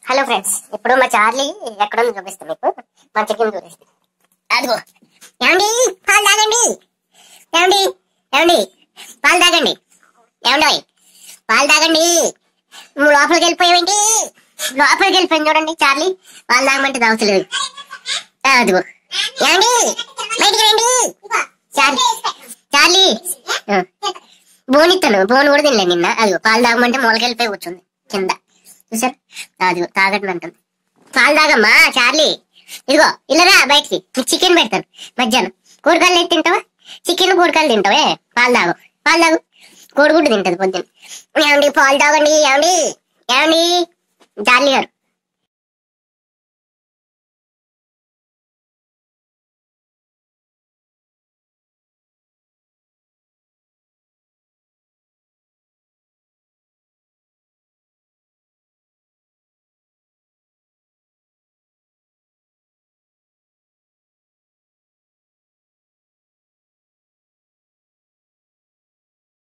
Hello friends, ఇప్పుడు మా Charlie ఎక్కడో చూపిస్తాం మీకు. మా చికెన్ చూపిస్తాం. అదిగో ఏమండి, పాలు తాగండి. ఏమండి ఏమండి పాలు తాగండి. ఏమండి పాలు తాగండి. నువ్వు లోపలికి వెళ్ళిపోయావేంటి? లోపలికి వెళ్ళిపోయింది చూడండి చార్లీ. పాలు తాగమంటే తాగుతలేదు. అదిగో ఏమండి బయటికి రండి. చార్లీ చార్లీ బోన్ ఇస్తాను, బోన్ కూడా తినలేదు నిన్న. అదిగో పాలు తాగమంటే మొలకి వెళ్ళిపోయి కూర్చుంది కింద. చూసారు? అదిగో తాగట్టు అంటుంది. పాలు తాగమ్మా చార్లీ. ఇదిగో ఇల్లరా బయటికి, నీకు చికెన్ పెడతాను మధ్యాహ్నం. కూరగాయలు అయితే తింటావా? చికెన్ కూరగాయలు తింటావే. పాలు తాగు, పాలు తాగు. కోడిగుడ్డు తింటది పొద్దున్న. ఏమండి పాలు తాగండి. ఏమండి ఏమండి చార్లీ గారు